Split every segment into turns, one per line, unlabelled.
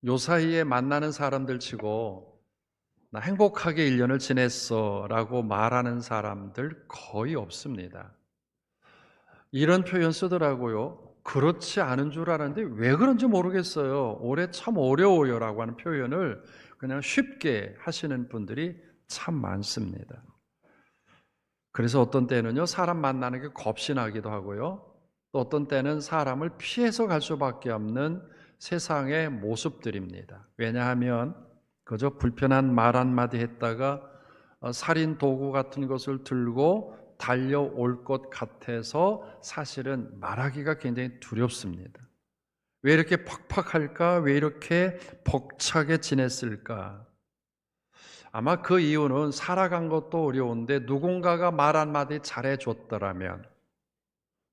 요사이에 만나는 사람들 치고 나 행복하게 1년을 지냈어 라고 말하는 사람들 거의 없습니다. 이런 표현 쓰더라고요. 그렇지 않은 줄 알았는데 왜 그런지 모르겠어요. 올해 참 어려워요 라고 하는 표현을 그냥 쉽게 하시는 분들이 참 많습니다. 그래서 어떤 때는요, 사람 만나는 게 겁이 나기도 하고요. 또 어떤 때는 사람을 피해서 갈 수밖에 없는 세상의 모습들입니다. 왜냐하면 그저 불편한 말 한마디 했다가 살인 도구 같은 것을 들고 달려올 것 같아서 사실은 말하기가 굉장히 두렵습니다. 왜 이렇게 팍팍할까? 왜 이렇게 벅차게 지냈을까? 아마 그 이유는 살아간 것도 어려운데 누군가가 말 한마디 잘해줬더라면,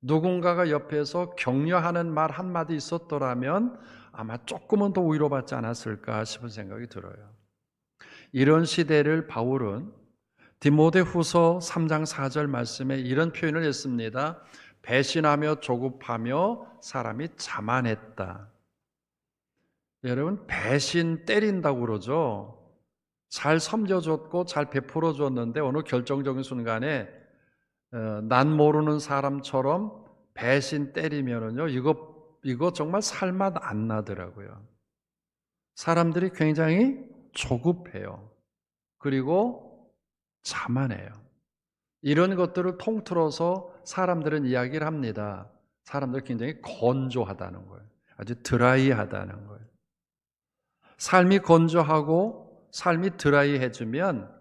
누군가가 옆에서 격려하는 말 한마디 있었더라면 아마 조금은 더 위로받지 않았을까 싶은 생각이 들어요. 이런 시대를 바울은 디모데후서 3장 4절 말씀에 이런 표현을 했습니다. 배신하며 조급하며 사람이 자만했다. 여러분, 배신 때린다고 그러죠. 잘 섬겨줬고 잘 베풀어줬는데 어느 결정적인 순간에 난 모르는 사람처럼 배신 때리면은요, 이거 정말 살맛 안 나더라고요. 사람들이 굉장히 조급해요. 그리고 자만해요. 이런 것들을 통틀어서 사람들은 이야기를 합니다. 사람들이 굉장히 건조하다는 거예요. 아주 드라이하다는 거예요. 삶이 건조하고 삶이 드라이해지면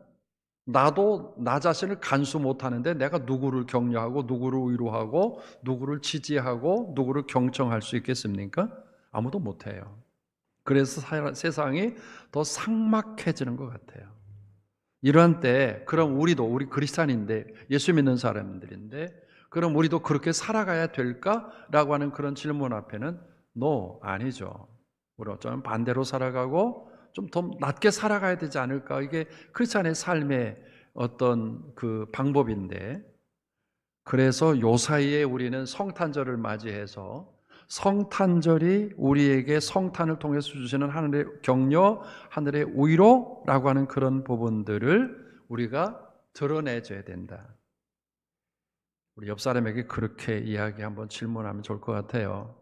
나도 나 자신을 간수 못하는데 내가 누구를 격려하고 누구를 위로하고 누구를 지지하고 누구를 경청할 수 있겠습니까? 아무도 못해요. 그래서 세상이 더 삭막해지는 것 같아요. 이런 때 그럼 우리 그리스도인인데 예수 믿는 사람들인데 그럼 우리도 그렇게 살아가야 될까라고 하는 그런 질문 앞에는 no, 아니죠. 우리 어쩌면 반대로 살아가고 좀 더 낮게 살아가야 되지 않을까? 이게 크리스찬의 삶의 어떤 그 방법인데, 그래서 요 사이에 우리는 성탄절을 맞이해서 성탄절이 우리에게 성탄을 통해서 주시는 하늘의 격려, 하늘의 위로라고 하는 그런 부분들을 우리가 드러내줘야 된다. 우리 옆 사람에게 그렇게 이야기 한번 질문하면 좋을 것 같아요.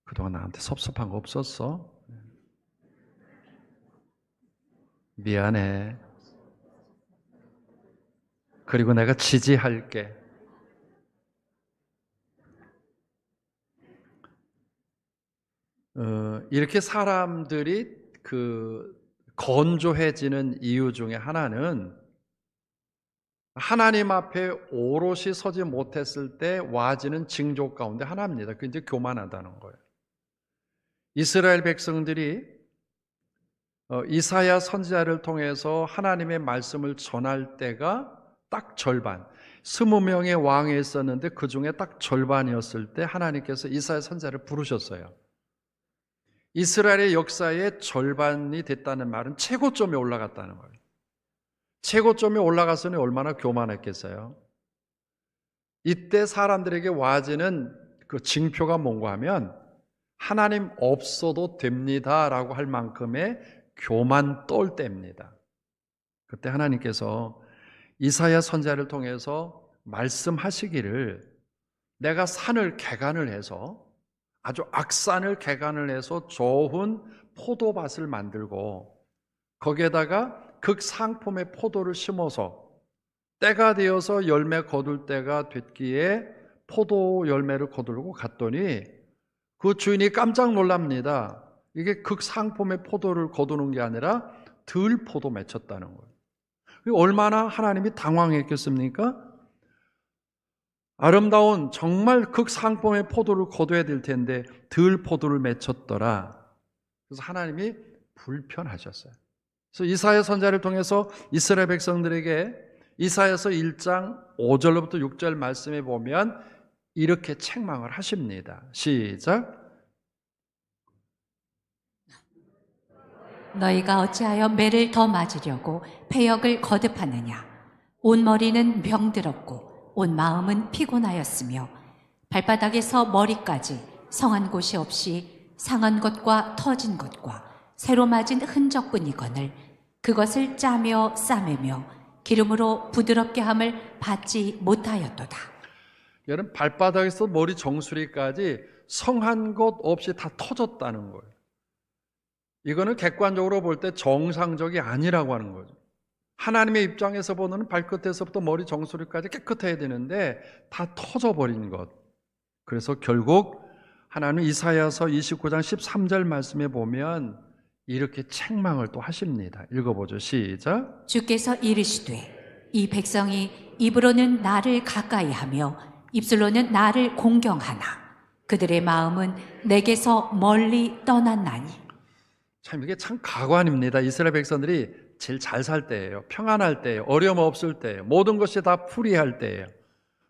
그동안 나한테 섭섭한 거 없었어? 미안해. 그리고 내가 지지할게. 이렇게 사람들이 건조해지는 이유 중에 하나는 하나님 앞에 오롯이 서지 못했을 때 와지는 징조 가운데 하나입니다. 그게 이제 교만하다는 거예요. 이스라엘 백성들이 이사야 선지자를 통해서 하나님의 말씀을 전할 때가 딱 절반, 20명의 왕이 있었는데 그 중에 딱 절반이었을 때 하나님께서 이사야 선지자를 부르셨어요. 이스라엘의 역사의 절반이 됐다는 말은 최고점에 올라갔다는 거예요. 최고점에 올라갔으니 얼마나 교만했겠어요. 이때 사람들에게 와지는 그 징표가 뭔가 하면 하나님 없어도 됩니다라고 할 만큼의 교만 떨 때입니다. 그때 하나님께서 이사야 선지자를 통해서 말씀하시기를 내가 산을 개간을 해서 아주 악산을 개간을 해서 좋은 포도밭을 만들고 거기에다가 극상품의 포도를 심어서 때가 되어서 열매 거둘 때가 됐기에 포도 열매를 거두고 갔더니 그 주인이 깜짝 놀랍니다. 이게 극상품의 포도를 거두는 게 아니라 들포도 맺혔다는 거예요. 얼마나 하나님이 당황했겠습니까? 아름다운 정말 극상품의 포도를 거둬야 될 텐데 들포도를 맺혔더라. 그래서 하나님이 불편하셨어요. 그래서 이사야 선지자를 통해서 이스라엘 백성들에게 이사야서 1장 5절부터 6절 말씀에 보면 이렇게 책망을 하십니다. 시작.
너희가 어찌하여 매를 더 맞으려고 패역을 거듭하느냐. 온 머리는 병들었고 온 마음은 피곤하였으며 발바닥에서 머리까지 성한 곳이 없이 상한 것과 터진 것과 새로 맞은 흔적뿐이거늘 그것을 짜며 싸매며 기름으로 부드럽게 함을 받지 못하였도다.
여러분, 발바닥에서 머리 정수리까지 성한 곳 없이 다 터졌다는 거예요. 이거는 객관적으로 볼 때 정상적이 아니라고 하는 거죠. 하나님의 입장에서 보는 발끝에서부터 머리 정수리까지 깨끗해야 되는데 다 터져버린 것. 그래서 결국 하나님 이사야서 29장 13절 말씀에 보면 이렇게 책망을 또 하십니다. 읽어보죠. 시작.
주께서 이르시되 이 백성이 입으로는 나를 가까이하며 입술로는 나를 공경하나 그들의 마음은 내게서 멀리 떠났나니.
참 이게 참 가관입니다. 이스라엘 백성들이 제일 잘 살 때예요. 평안할 때예요. 어려움 없을 때예요. 모든 것이 다 풀이할 때예요.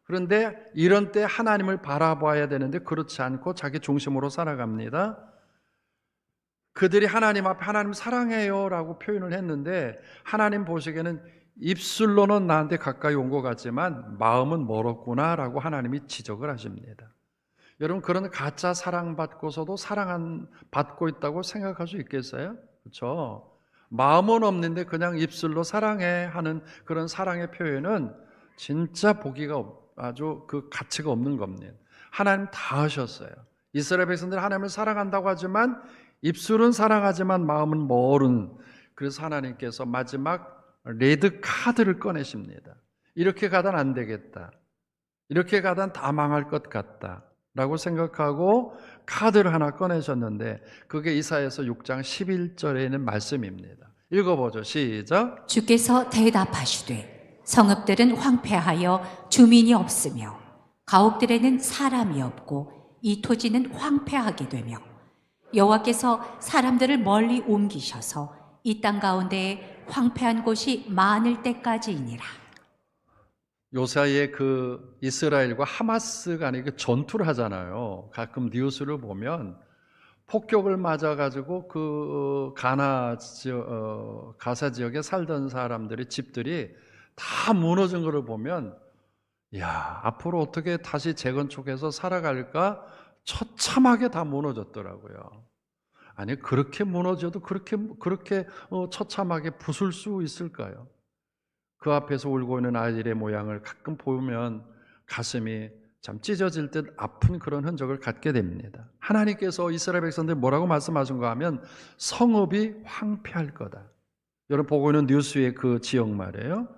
그런데 이런 때 하나님을 바라봐야 되는데 그렇지 않고 자기 중심으로 살아갑니다. 그들이 하나님 앞에 하나님 사랑해요 라고 표현을 했는데 하나님 보시기에는 입술로는 나한테 가까이 온 것 같지만 마음은 멀었구나 라고 하나님이 지적을 하십니다. 여러분, 그런 가짜 사랑받고서도 사랑받고 있다고 생각할 수 있겠어요? 그렇죠? 마음은 없는데 그냥 입술로 사랑해 하는 그런 사랑의 표현은 진짜 보기가 아주 그 가치가 없는 겁니다. 하나님 다 하셨어요. 이스라엘 백성들이 하나님을 사랑한다고 하지만 입술은 사랑하지만 마음은 멀은, 그래서 하나님께서 마지막 레드 카드를 꺼내십니다. 이렇게 가단 안 되겠다. 이렇게 가단 다 망할 것 같다 라고 생각하고 카드를 하나 꺼내셨는데 그게 이사야서 6장 11절에 있는 말씀입니다. 읽어보죠. 시작.
주께서 대답하시되 성읍들은 황폐하여 주민이 없으며 가옥들에는 사람이 없고 이 토지는 황폐하게 되며 여호와께서 사람들을 멀리 옮기셔서 이 땅 가운데에 황폐한 곳이 많을 때까지이니라.
요사이에 그 이스라엘과 하마스 간에 그 전투를 하잖아요. 가끔 뉴스를 보면 폭격을 맞아가지고 그 가사 지역에 살던 사람들의 집들이 다 무너진 것을 보면, 야, 앞으로 어떻게 다시 재건축해서 살아갈까? 처참하게 다 무너졌더라고요. 아니, 그렇게 무너져도 그렇게 처참하게 부술 수 있을까요? 그 앞에서 울고 있는 아이들의 모양을 가끔 보면 가슴이 참 찢어질 듯 아픈 그런 흔적을 갖게 됩니다. 하나님께서 이스라엘 백성들 뭐라고 말씀하신가 하면 성읍이 황폐할 거다. 여러분 보고 있는 뉴스의 그 지역 말이에요.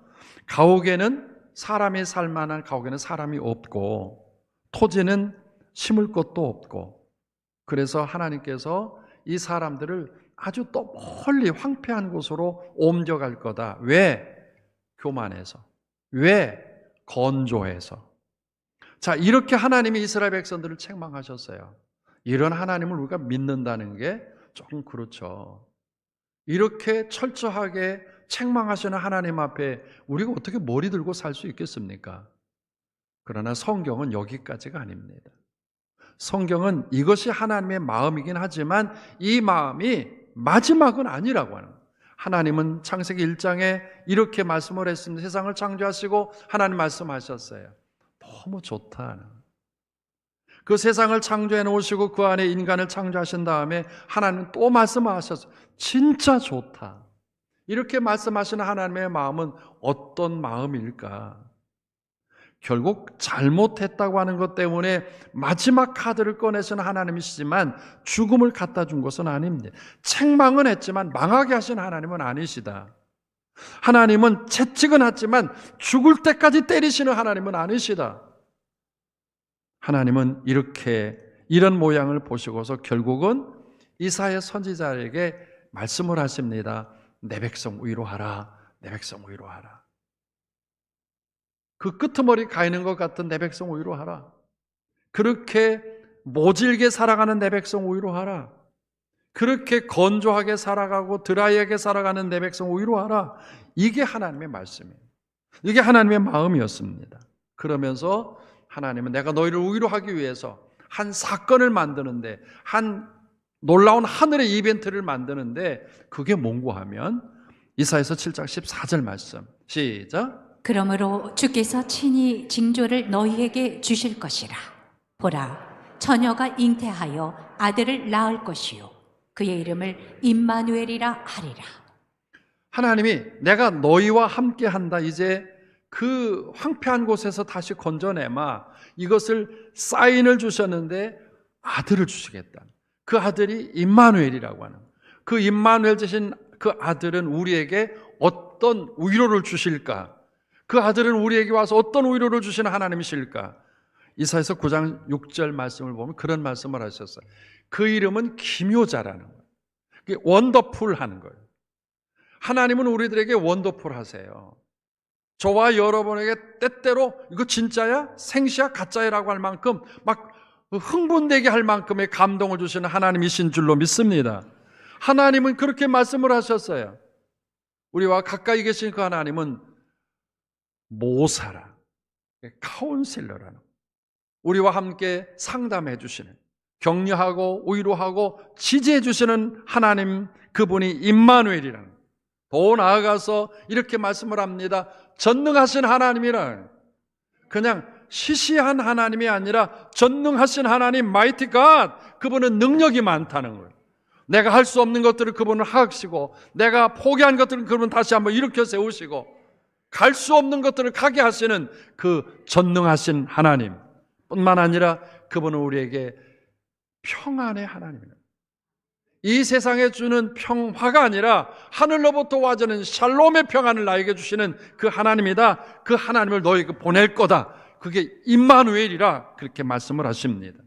가옥에는 사람이 살 만한 가옥에는 사람이 없고 토지는 심을 것도 없고, 그래서 하나님께서 이 사람들을 아주 또 멀리 황폐한 곳으로 옮겨갈 거다. 왜? 교만해서. 왜? 건조해서. 자, 이렇게 하나님이 이스라엘 백성들을 책망하셨어요. 이런 하나님을 우리가 믿는다는 게 조금 그렇죠. 이렇게 철저하게 책망하시는 하나님 앞에 우리가 어떻게 머리 들고 살 수 있겠습니까? 그러나 성경은 여기까지가 아닙니다. 성경은 이것이 하나님의 마음이긴 하지만 이 마음이 마지막은 아니라고 하는 거예요. 하나님은 창세기 1장에 이렇게 말씀을 했습니다. 세상을 창조하시고 하나님 말씀하셨어요. 너무 좋다. 그 세상을 창조해 놓으시고 그 안에 인간을 창조하신 다음에 하나님은 또 말씀하셨어요. 진짜 좋다. 이렇게 말씀하시는 하나님의 마음은 어떤 마음일까? 결국 잘못했다고 하는 것 때문에 마지막 카드를 꺼내시는 하나님이시지만 죽음을 갖다 준 것은 아닙니다. 책망은 했지만 망하게 하신 하나님은 아니시다. 하나님은 채찍은 하지만 죽을 때까지 때리시는 하나님은 아니시다. 하나님은 이런 모양을 보시고서 결국은 이사야 선지자에게 말씀을 하십니다. 내 백성 위로하라. 내 백성 위로하라. 그 끄트머리 가 있는 것 같은 내 백성 위로하라. 그렇게 모질게 살아가는 내 백성 위로하라. 그렇게 건조하게 살아가고 드라이하게 살아가는 내 백성 위로하라. 이게 하나님의 말씀이에요. 이게 하나님의 마음이었습니다. 그러면서 하나님은 내가 너희를 위로하기 위해서 한 사건을 만드는데, 한 놀라운 하늘의 이벤트를 만드는데 그게 뭔고 하면 이사야서 7장 14절 말씀 시작.
그러므로 주께서 친히 징조를 너희에게 주실 것이라. 보라, 처녀가 잉태하여 아들을 낳을 것이요 그의 이름을 임마누엘이라 하리라.
하나님이 내가 너희와 함께 한다. 이제 그 황폐한 곳에서 다시 건져내마. 이것을 사인을 주셨는데 아들을 주시겠다. 그 아들이 임마누엘이라고 하는, 그 임마누엘 되신 그 아들은 우리에게 어떤 위로를 주실까? 그 아들은 우리에게 와서 어떤 위로를 주시는 하나님이실까? 이사야서 9장 6절 말씀을 보면 그런 말씀을 하셨어요. 그 이름은 기묘자라는 거예요. 원더풀하는 거예요. 하나님은 우리들에게 원더풀 하세요. 저와 여러분에게 때때로 이거 진짜야? 생시야? 가짜야라고 할 만큼 막 흥분되게 할 만큼의 감동을 주시는 하나님이신 줄로 믿습니다. 하나님은 그렇게 말씀을 하셨어요. 우리와 가까이 계신 그 하나님은 모사라, 카운셀러라는, 우리와 함께 상담해 주시는, 격려하고 위로하고 지지해 주시는 하나님, 그분이 임마누엘이라는, 더 나아가서 이렇게 말씀을 합니다. 전능하신 하나님이란, 그냥 시시한 하나님이 아니라 전능하신 하나님, 마이티 갓, 그분은 능력이 많다는 거예요. 내가 할 수 없는 것들을 그분은 하시고, 내가 포기한 것들을 그분은 다시 한번 일으켜 세우시고, 갈 수 없는 것들을 가게 하시는 그 전능하신 하나님 뿐만 아니라 그분은 우리에게 평안의 하나님입니다. 이 세상에 주는 평화가 아니라 하늘로부터 와주는 샬롬의 평안을 나에게 주시는 그 하나님이다. 그 하나님을 너에게 보낼 거다. 그게 임마누엘이라 그렇게 말씀을 하십니다.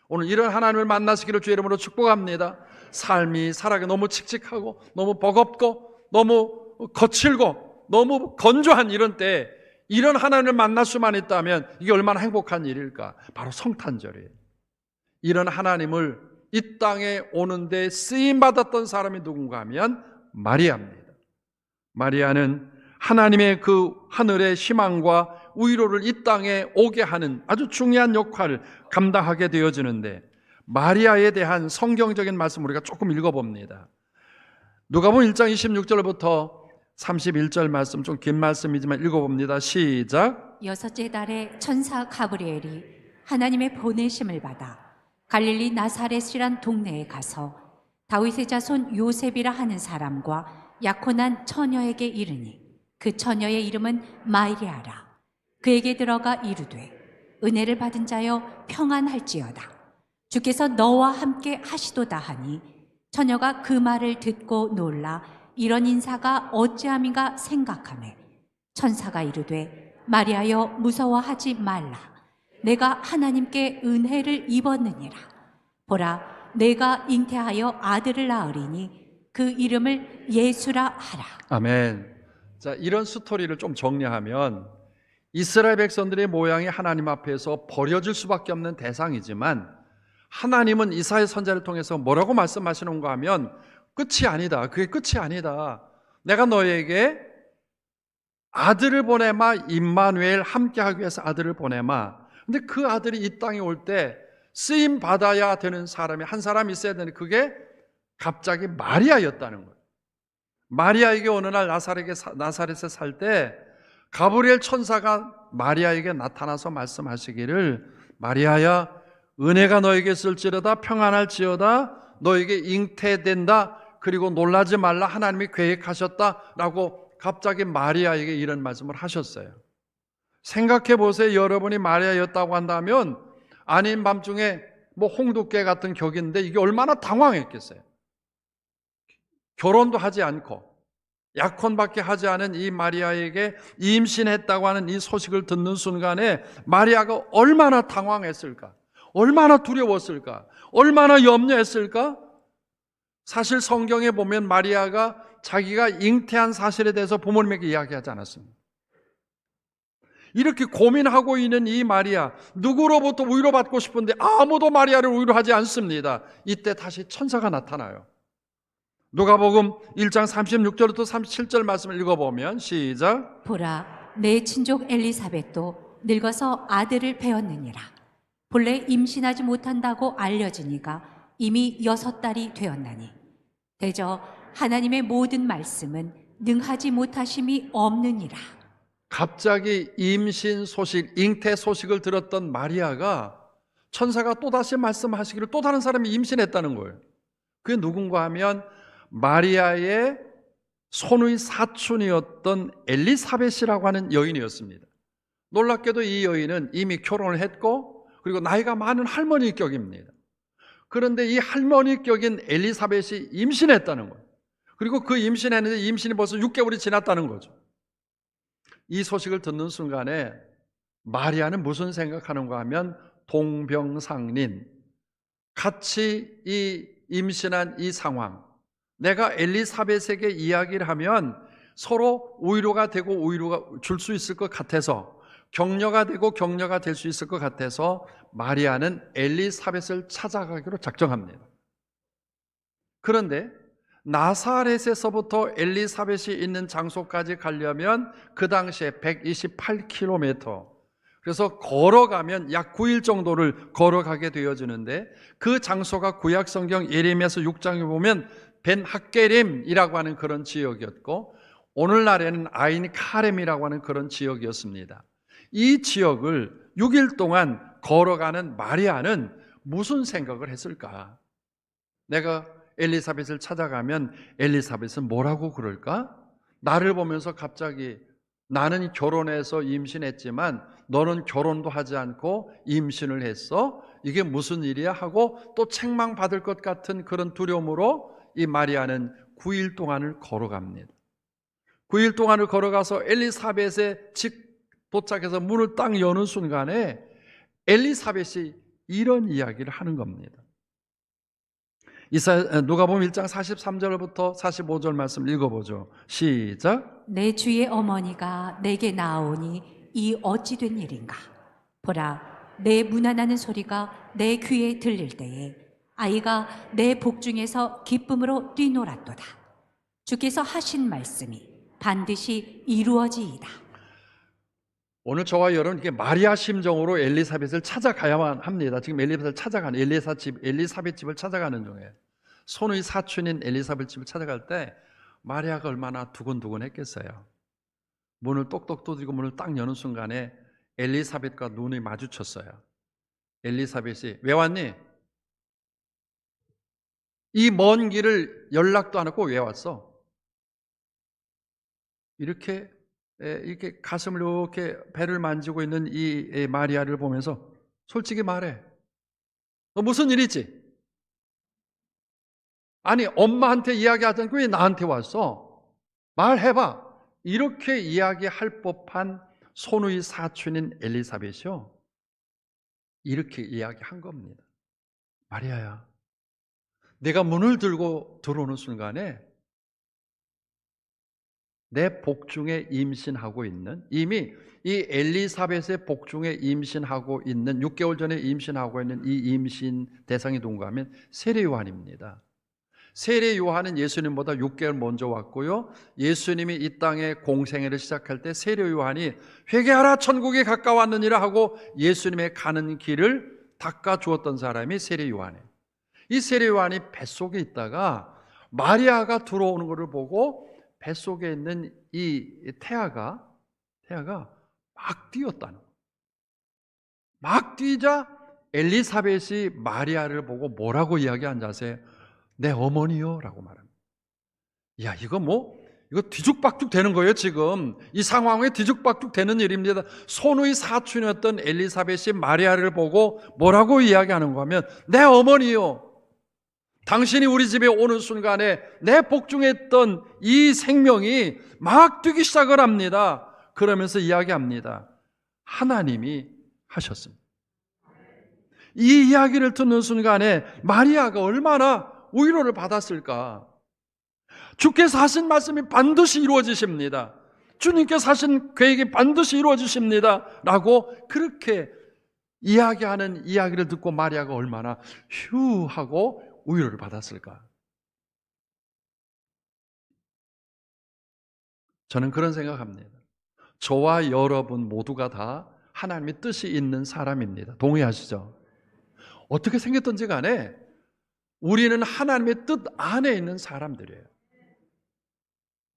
오늘 이런 하나님을 만나시기를 주의 이름으로 축복합니다. 삶이 살아가기 너무 칙칙하고 너무 버겁고 너무 거칠고 너무 건조한 이런 때 이런 하나님을 만날 수만 있다면 이게 얼마나 행복한 일일까? 바로 성탄절이에요. 이런 하나님을 이 땅에 오는데 쓰임받았던 사람이 누군가 하면 마리아입니다. 마리아는 하나님의 그 하늘의 희망과 위로를 이 땅에 오게 하는 아주 중요한 역할을 감당하게 되어지는데, 마리아에 대한 성경적인 말씀 우리가 조금 읽어봅니다. 누가복음 1장 26절부터 31절 말씀, 좀 긴 말씀이지만 읽어봅니다. 시작.
여섯째 달에 천사 가브리엘이 하나님의 보내심을 받아 갈릴리 나사렛이란 동네에 가서 다윗의 자손 요셉이라 하는 사람과 약혼한 처녀에게 이르니 그 처녀의 이름은 마리아라. 그에게 들어가 이르되 은혜를 받은 자여 평안할지어다. 주께서 너와 함께 하시도다 하니 처녀가 그 말을 듣고 놀라 이런 인사가 어찌함인가 생각하매 천사가 이르되 마리아여 무서워하지 말라. 내가 하나님께 은혜를 입었느니라. 보라, 내가 잉태하여 아들을 낳으리니 그 이름을 예수라 하라.
아멘. 자, 이런 스토리를 좀 정리하면 이스라엘 백성들의 모양이 하나님 앞에서 버려질 수밖에 없는 대상이지만, 하나님은 이사야 선지자를 통해서 뭐라고 말씀하시는가 하면 끝이 아니다. 그게 끝이 아니다. 내가 너에게 아들을 보내마, 임마누엘 함께하기 위해서 아들을 보내마. 근데 그 아들이 이 땅에 올 때 쓰임 받아야 되는 사람이 한 사람이 있어야 되는데 그게 갑자기 마리아였다는 거예요. 마리아에게 어느 날 나사렛에 살 때 가브리엘 천사가 마리아에게 나타나서 말씀하시기를, 마리아야 은혜가 너에게 있을지어다, 평안할지어다, 너에게 잉태된다, 그리고 놀라지 말라, 하나님이 계획하셨다라고 갑자기 마리아에게 이런 말씀을 하셨어요. 생각해 보세요. 여러분이 마리아였다고 한다면 아닌 밤중에 뭐 홍두깨 같은 격인데 이게 얼마나 당황했겠어요. 결혼도 하지 않고 약혼밖에 하지 않은 이 마리아에게 임신했다고 하는 이 소식을 듣는 순간에 마리아가 얼마나 당황했을까? 얼마나 두려웠을까? 얼마나 염려했을까? 사실 성경에 보면 마리아가 자기가 잉태한 사실에 대해서 부모님에게 이야기하지 않았습니다. 이렇게 고민하고 있는 이 마리아, 누구로부터 위로받고 싶은데 아무도 마리아를 위로하지 않습니다. 이때 다시 천사가 나타나요. 누가복음 1장 36절부터 37절 말씀을 읽어보면 시작.
보라, 내 친족 엘리사벳도 늙어서 아들을 배었느니라. 본래 임신하지 못한다고 알려지니가 이미 6달이 되었나니 대저 하나님의 모든 말씀은 능하지 못하심이 없느니라.
갑자기 임신 소식, 잉태 소식을 들었던 마리아가 천사가 또다시 말씀하시기를 또 다른 사람이 임신했다는 거예요. 그게 누군가 하면 마리아의 손의 사촌이었던 엘리사벳이라고 하는 여인이었습니다. 놀랍게도 이 여인은 이미 결혼을 했고 그리고 나이가 많은 할머니격입니다. 그런데 이 할머니격인 엘리사벳이 임신했다는 거예요. 그리고 그 임신했는데 임신이 벌써 6개월이 지났다는 거죠. 이 소식을 듣는 순간에 마리아는 무슨 생각하는가 하면 동병상린, 같이 이 임신한 이 상황, 내가 엘리사벳에게 이야기를 하면 서로 위로가 되고 위로가 줄 수 있을 것 같아서, 격려가 되고 격려가 될 수 있을 것 같아서 마리아는 엘리사벳을 찾아가기로 작정합니다. 그런데 나사렛에서부터 엘리사벳이 있는 장소까지 가려면 그 당시에 128km, 그래서 걸어가면 약 9일 정도를 걸어가게 되어지는데, 그 장소가 구약성경 예레미야서 6장에 보면 벤 학게림이라고 하는 그런 지역이었고, 오늘날에는 아인 카렘이라고 하는 그런 지역이었습니다. 이 지역을 6일 동안 걸어가는 마리아는 무슨 생각을 했을까? 내가 엘리사벳을 찾아가면 엘리사벳은 뭐라고 그럴까? 나를 보면서 갑자기 나는 결혼해서 임신했지만 너는 결혼도 하지 않고 임신을 했어? 이게 무슨 일이야? 하고 또 책망받을 것 같은 그런 두려움으로 이 마리아는 9일 동안을 걸어갑니다. 9일 동안을 걸어가서 엘리사벳의 집 도착해서 문을 딱 여는 순간에 엘리사벳이 이런 이야기를 하는 겁니다. 누가복음 1장 43절부터 45절 말씀 읽어보죠. 시작.
내 주의 어머니가 내게 나오니 이 어찌 된 일인가? 보라, 내 문안하는 소리가 내 귀에 들릴 때에 아이가 내 복중에서 기쁨으로 뛰놀았도다. 주께서 하신 말씀이 반드시 이루어지이다.
오늘 저와 여러분 이게 마리아 심정으로 엘리사벳을 찾아가야만 합니다. 지금 엘리사벳을 찾아가는 엘리사벳 집을 찾아가는 중에 손의 사촌인 엘리사벳 집을 찾아갈 때 마리아가 얼마나 두근두근했겠어요. 문을 똑똑 두드리고 문을 딱 여는 순간에 엘리사벳과 눈이 마주쳤어요. 엘리사벳이 왜 왔니? 이 먼 길을 연락도 안 하고 왜 왔어? 이렇게 가슴을 이렇게 배를 만지고 있는 이 마리아를 보면서 솔직히 말해. 너 무슨 일이지? 아니 엄마한테 이야기하지 않고 왜 나한테 왔어? 말해봐. 이렇게 이야기할 법한 손의 사촌인 엘리사벳이요, 이렇게 이야기한 겁니다. 마리아야, 내가 문을 들고 들어오는 순간에 내 복중에 임신하고 있는, 이미 이 엘리사벳의 복중에 임신하고 있는, 6개월 전에 임신하고 있는 이 임신 대상이 누군가 하면 세례 요한입니다. 세례 요한은 예수님보다 6개월 먼저 왔고요, 예수님이 이 땅에 공생애를 시작할 때 세례 요한이 회개하라 천국이 가까웠느니라 하고 예수님의 가는 길을 닦아 주었던 사람이 세례 요한이에요. 이 세례 요한이 뱃속에 있다가 마리아가 들어오는 것을 보고 뱃속에 있는 이 태아가 막 뛰었다는 거예요. 막 뛰자 엘리사벳이 마리아를 보고 뭐라고 이야기한 자세? 내 어머니요 라고 말합니다. 야, 이거 뒤죽박죽 되는 거예요. 지금 이 상황에 뒤죽박죽 되는 일입니다. 손의 사촌이었던 엘리사벳이 마리아를 보고 뭐라고 이야기하는 거 하면 내 어머니요, 당신이 우리 집에 오는 순간에 내 복중에 있던 이 생명이 막 뛰기 시작을 합니다. 그러면서 이야기합니다. 하나님이 하셨습니다. 이 이야기를 듣는 순간에 마리아가 얼마나 위로를 받았을까? 주께서 하신 말씀이 반드시 이루어지십니다. 주님께서 하신 계획이 반드시 이루어지십니다 라고 그렇게 이야기하는 이야기를 듣고 마리아가 얼마나 휴 하고 위로를 받았을까? 저는 그런 생각합니다. 저와 여러분 모두가 다 하나님의 뜻이 있는 사람입니다. 동의하시죠? 어떻게 생겼든지 간에 우리는 하나님의 뜻 안에 있는 사람들이에요.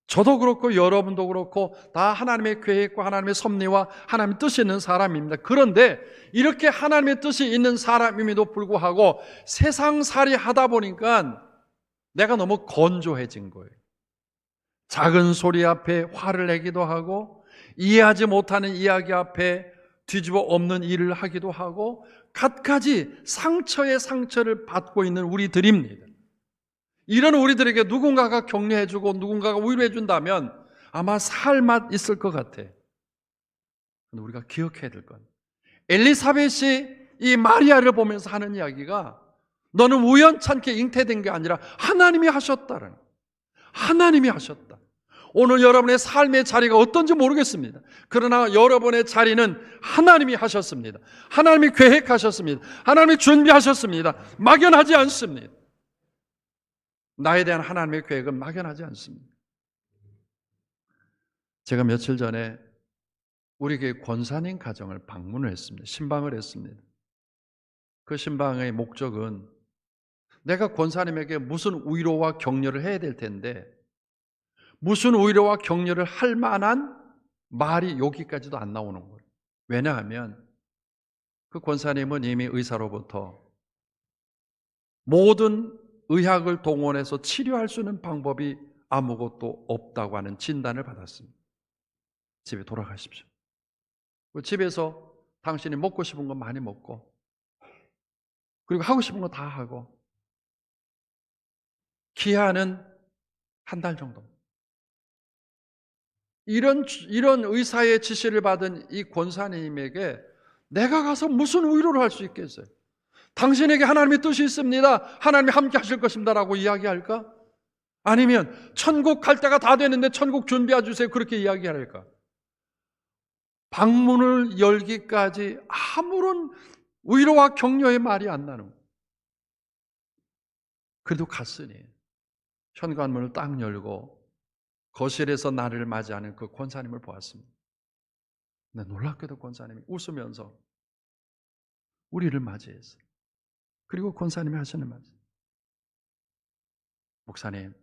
저도 그렇고 여러분도 그렇고 다 하나님의 계획과 하나님의 섭리와 하나님의 뜻이 있는 사람입니다. 그런데 이렇게 하나님의 뜻이 있는 사람임에도 불구하고 세상살이 하다 보니까 내가 너무 건조해진 거예요. 작은 소리 앞에 화를 내기도 하고, 이해하지 못하는 이야기 앞에 뒤집어 엎는 일을 하기도 하고, 갖가지 상처에 상처를 받고 있는 우리들입니다. 이런 우리들에게 누군가가 격려해주고 누군가가 위로해준다면 아마 살 맛 있을 것 같아. 근데 우리가 기억해야 될 건, 엘리사벳이 이 마리아를 보면서 하는 이야기가 너는 우연찮게 잉태된 게 아니라 하나님이 하셨다는, 하나님이 하셨다. 오늘 여러분의 삶의 자리가 어떤지 모르겠습니다. 그러나 여러분의 자리는 하나님이 하셨습니다. 하나님이 계획하셨습니다. 하나님이 준비하셨습니다. 막연하지 않습니다. 나에 대한 하나님의 계획은 막연하지 않습니다. 제가 며칠 전에 우리 교회 권사님 가정을 방문을 했습니다. 신방을 했습니다. 그 신방의 목적은 내가 권사님에게 무슨 위로와 격려를 해야 될 텐데 무슨 위로와 격려를 할 만한 말이 여기까지도 안 나오는 거예요. 왜냐하면 그 권사님은 이미 의사로부터 모든 의학을 동원해서 치료할 수 있는 방법이 아무것도 없다고 하는 진단을 받았습니다. 집에 돌아가십시오. 집에서 당신이 먹고 싶은 거 많이 먹고 그리고 하고 싶은 거 다 하고 기한은 한 달 정도. 이런 의사의 지시를 받은 이 권사님에게 내가 가서 무슨 위로를 할 수 있겠어요? 당신에게 하나님의 뜻이 있습니다. 하나님이 함께 하실 것입니다. 라고 이야기할까? 아니면 천국 갈 때가 다 됐는데 천국 준비해 주세요. 그렇게 이야기할까? 방문을 열기까지 아무런 위로와 격려의 말이 안 나는 거예요. 그래도 갔으니 현관문을 딱 열고 거실에서 나를 맞이하는 그 권사님을 보았습니다. 근데 놀랍게도 권사님이 웃으면서 우리를 맞이했어요. 그리고 권사님이 하시는 말씀, 목사님,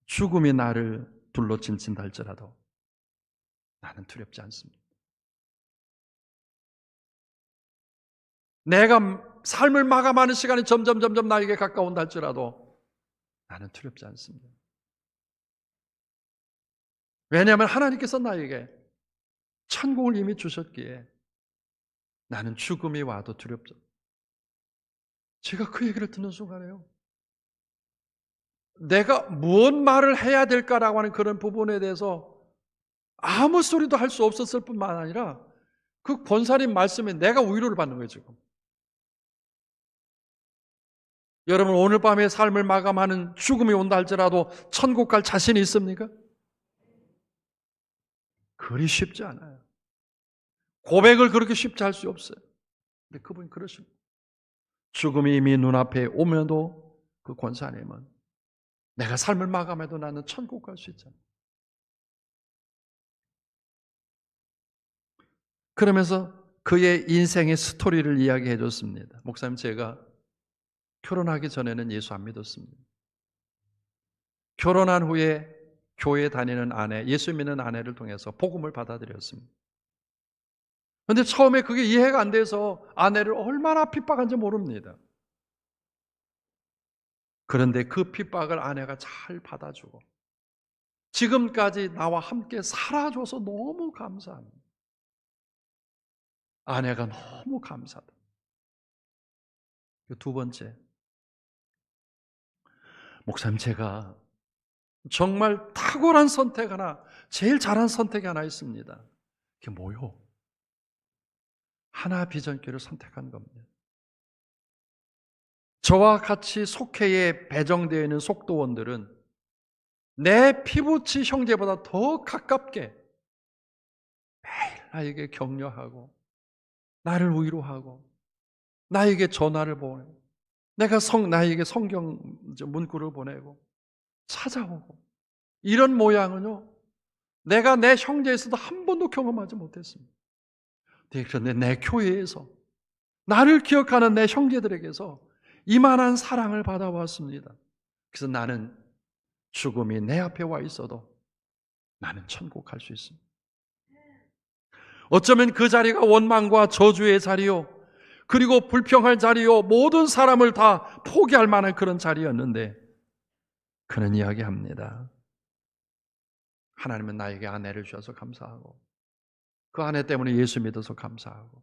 죽음이 나를 둘러 짐친다 할지라도 나는 두렵지 않습니다. 내가 삶을 마감하는 시간이 점점 나에게 가까운다 할지라도 나는 두렵지 않습니다. 왜냐하면 하나님께서 나에게 천국을 이미 주셨기에 나는 죽음이 와도 두렵죠. 제가 그 얘기를 듣는 순간에요, 내가 무엇 말을 해야 될까라고 하는 그런 부분에 대해서 아무 소리도 할 수 없었을 뿐만 아니라 그 권사님 말씀에 내가 위로를 받는 거예요. 지금 여러분, 오늘 밤에 삶을 마감하는 죽음이 온다 할지라도 천국 갈 자신이 있습니까? 그리 쉽지 않아요. 고백을 그렇게 쉽게 할 수 없어요. 근데 그분이 그러십니다. 죽음이 이미 눈앞에 오면도 그 권사님은 내가 삶을 마감해도 나는 천국 갈 수 있잖아. 그러면서 그의 인생의 스토리를 이야기해 줬습니다. 목사님, 제가 결혼하기 전에는 예수 안 믿었습니다. 결혼한 후에 교회 다니는 아내, 예수 믿는 아내를 통해서 복음을 받아들였습니다. 그런데 처음에 그게 이해가 안 돼서 아내를 얼마나 핍박한지 모릅니다. 그런데 그 핍박을 아내가 잘 받아주고 지금까지 나와 함께 살아줘서 너무 감사합니다. 아내가 너무 감사하다. 두 번째, 목사님, 제가 정말 탁월한 선택 하나, 제일 잘한 선택이 하나 있습니다. 그게 뭐요? 하나비전교회를 선택한 겁니다. 저와 같이 속회에 배정되어 있는 속도원들은 내 피부치 형제보다 더 가깝게 매일 나에게 격려하고 나를 위로하고 나에게 전화를 보내고 나에게 성경 문구를 보내고 찾아오고 이런 모양은요, 내가 내 형제에서도 한 번도 경험하지 못했습니다. 그런데 내 교회에서 나를 기억하는 내 형제들에게서 이만한 사랑을 받아왔습니다. 그래서 나는 죽음이 내 앞에 와 있어도 나는 천국 갈 수 있습니다. 어쩌면 그 자리가 원망과 저주의 자리요, 그리고 불평할 자리요, 모든 사람을 다 포기할 만한 그런 자리였는데 그는 이야기합니다. 하나님은 나에게 아내를 주셔서 감사하고 그 아내 때문에 예수 믿어서 감사하고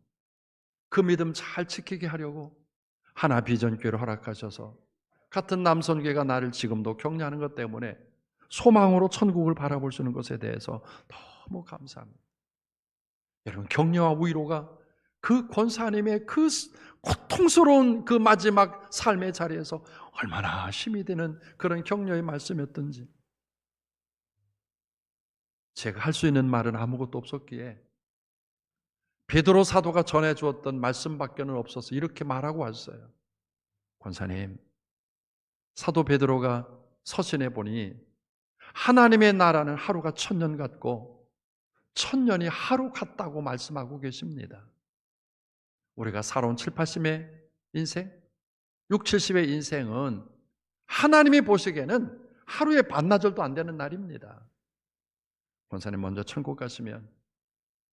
그 믿음 잘 지키게 하려고 하나 비전교회를 허락하셔서 같은 남선교회가 나를 지금도 격려하는 것 때문에 소망으로 천국을 바라볼 수 있는 것에 대해서 너무 감사합니다. 여러분, 격려와 위로가 그 권사님의 그 고통스러운 그 마지막 삶의 자리에서 얼마나 힘이 되는 그런 격려의 말씀이었던지, 제가 할 수 있는 말은 아무것도 없었기에 베드로 사도가 전해주었던 말씀밖에는 없어서 이렇게 말하고 왔어요. 권사님, 사도 베드로가 서신해 보니 하나님의 나라는 하루가 1000년 같고 1000년이 하루 같다고 말씀하고 계십니다. 우리가 살아온 7, 80의 인생, 6, 70의 인생은 하나님이 보시기에는 하루의 반나절도 안 되는 날입니다. 권사님 먼저 천국 가시면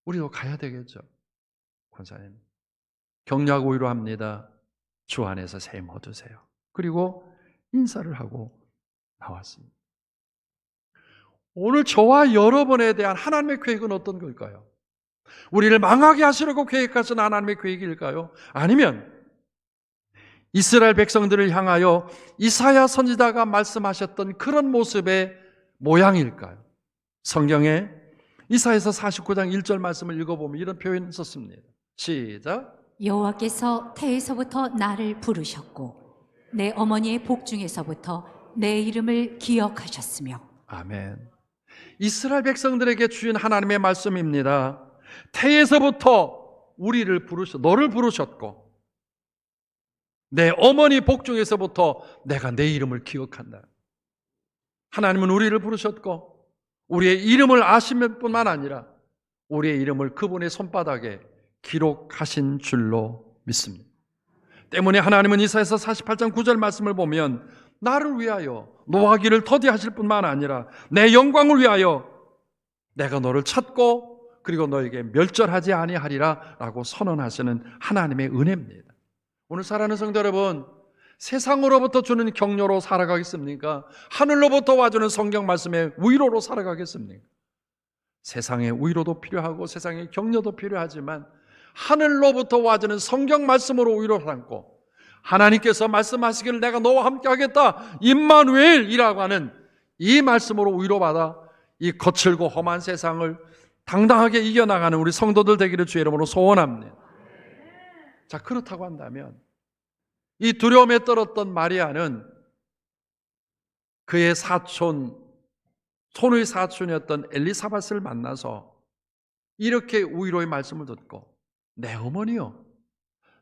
우리도 가야 되겠죠. 권사님, 격려하고 위로합니다. 주 안에서 샘 얻으세요. 그리고 인사를 하고 나왔습니다. 오늘 저와 여러분에 대한 하나님의 계획은 어떤 걸까요? 우리를 망하게 하시려고 계획하신 하나님의 계획일까요? 아니면 이스라엘 백성들을 향하여 이사야 선지자가 말씀하셨던 그런 모습의 모양일까요? 성경에 이사야서 49장 1절 말씀을 읽어보면 이런 표현이 있었습니다. 시작.
여호와께서 태에서부터 나를 부르셨고 내 어머니의 복 중에서부터 내 이름을 기억하셨으며.
아멘. 이스라엘 백성들에게 주신 하나님의 말씀입니다. 태에서부터 우리를 너를 부르셨고 내 어머니 복 중에서부터 내가 내 이름을 기억한다. 하나님은 우리를 부르셨고 우리의 이름을 아시는 뿐만 아니라 우리의 이름을 그분의 손바닥에 기록하신 줄로 믿습니다. 때문에 하나님은 이사야서 48장 9절 말씀을 보면 나를 위하여 노하기를 더디하실 뿐만 아니라 내 영광을 위하여 내가 너를 찾고 그리고 너에게 멸절하지 아니하리라 라고 선언하시는 하나님의 은혜입니다. 오늘 사랑하는 성도 여러분, 세상으로부터 주는 격려로 살아가겠습니까? 하늘로부터 와주는 성경 말씀의 위로로 살아가겠습니까? 세상의 위로도 필요하고 세상의 격려도 필요하지만 하늘로부터 와주는 성경 말씀으로 위로 삼고 하나님께서 말씀하시기를 내가 너와 함께 하겠다, 임마누엘이라고 하는 이 말씀으로 위로받아 이 거칠고 험한 세상을 당당하게 이겨나가는 우리 성도들 되기를 주의 이름으로 소원합니다. 자, 그렇다고 한다면 이 두려움에 떨었던 마리아는 그의 손의 사촌이었던 엘리사벳을 만나서 이렇게 위로의 말씀을 듣고 내 어머니요,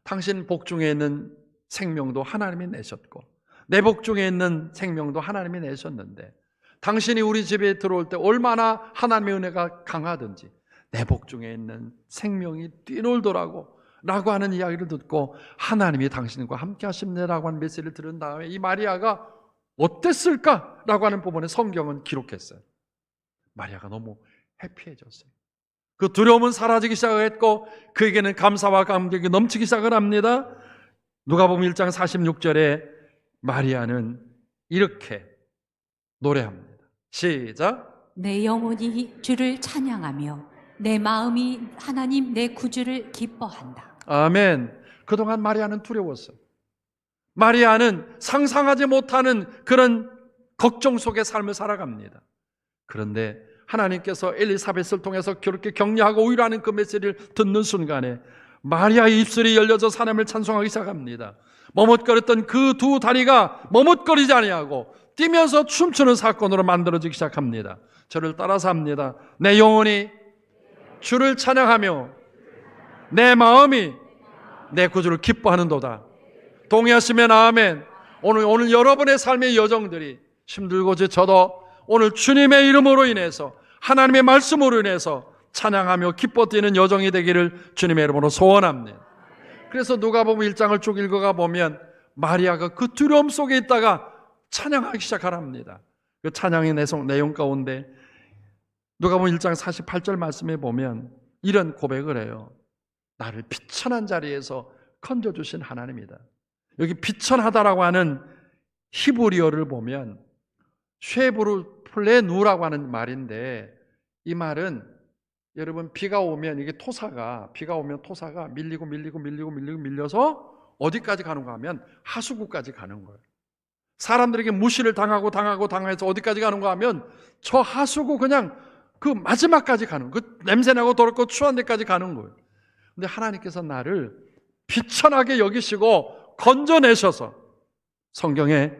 당신 복 중에 있는 생명도 하나님이 내셨고 내 복 중에 있는 생명도 하나님이 내셨는데 당신이 우리 집에 들어올 때 얼마나 하나님의 은혜가 강하든지 내 복 중에 있는 생명이 뛰놀더라고 라고 하는 이야기를 듣고 하나님이 당신과 함께 하십니다라고 하는 메시지를 들은 다음에 이 마리아가 어땠을까? 라고 하는 부분에 성경은 기록했어요. 마리아가 너무 해피해졌어요. 그 두려움은 사라지기 시작했고 그에게는 감사와 감격이 넘치기 시작을 합니다. 누가복음 1장 46절에 마리아는 이렇게 노래합니다. 시작.
내 영혼이 주를 찬양하며 내 마음이 하나님 내 구주를 기뻐한다.
아멘. 그동안 마리아는 두려웠어요. 마리아는 상상하지 못하는 그런 걱정 속의 삶을 살아갑니다. 그런데 하나님께서 엘리사벳을 통해서 그렇게 격려하고 위로하는 그 메시지를 듣는 순간에 마리아의 입술이 열려져 하나님을 찬송하기 시작합니다. 머뭇거렸던 그 두 다리가 머뭇거리지 아니하고 뛰면서 춤추는 사건으로 만들어지기 시작합니다. 저를 따라서 합니다. 내 영혼이 주를 찬양하며 내 마음이 내 구주를 기뻐하는도다. 동의하시면 아멘. 오늘 여러분의 삶의 여정들이 힘들고 지쳐도 오늘 주님의 이름으로 인해서 하나님의 말씀으로 인해서 찬양하며 기뻐 뛰는 여정이 되기를 주님의 이름으로 소원합니다. 그래서 누가복음 1장을 쭉 읽어가 보면 마리아가 그 두려움 속에 있다가 찬양하기 시작하랍니다. 그 찬양의 내용 가운데 누가복음 1장 48절 말씀에 보면 이런 고백을 해요. 나를 비천한 자리에서 건져주신 하나님이다. 여기 비천하다라고 하는 히브리어를 보면 쉐브르플레누라고 하는 말인데, 이 말은 여러분 비가 오면 이게 비가 오면 토사가 밀려서 어디까지 가는가 하면 하수구까지 가는 거예요. 사람들에게 무시를 당해서 어디까지 가는가 하면 저 하수구 그냥 그 마지막까지 가는 거예요. 그 냄새나고 더럽고 추한 데까지 가는 거예요. 근데 하나님께서 나를 비천하게 여기시고 건져내셔서, 성경에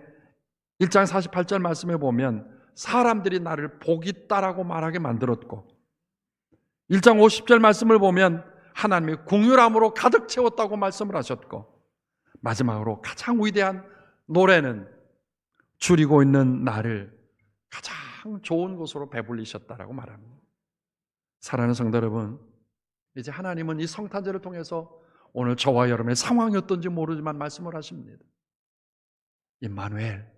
1장 48절 말씀에 보면 사람들이 나를 복 있다라고 말하게 만들었고, 1장 50절 말씀을 보면 하나님의 긍휼함으로 가득 채웠다고 말씀을 하셨고, 마지막으로 가장 위대한 노래는 줄이고 있는 나를 가장 좋은 곳으로 배불리셨다라고 말합니다. 사랑하는 성도 여러분, 이제 하나님은 이 성탄절을 통해서 오늘 저와 여러분의 상황이 어떤지 모르지만 말씀을 하십니다. 임마누엘,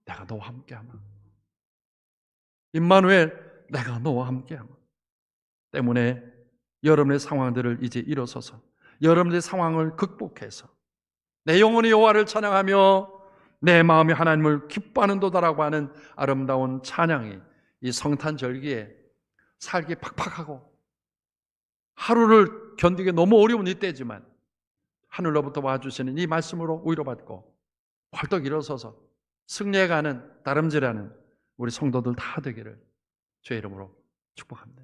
내가 너와 함께하마. 임마누엘, 내가 너와 함께하마. 때문에 여러분의 상황들을 이제 일어서서 여러분의 상황을 극복해서 내 영혼이 여호와를 찬양하며 내 마음이 하나님을 기뻐하는도다라고 하는 아름다운 찬양이 이 성탄절기에 살기 팍팍하고 하루를 견디기 너무 어려운 이때지만 하늘로부터 와주시는 이 말씀으로 위로받고 벌떡 일어서서 승리해가는, 다름질하는 우리 성도들 다 되기를 주의 이름으로 축복합니다.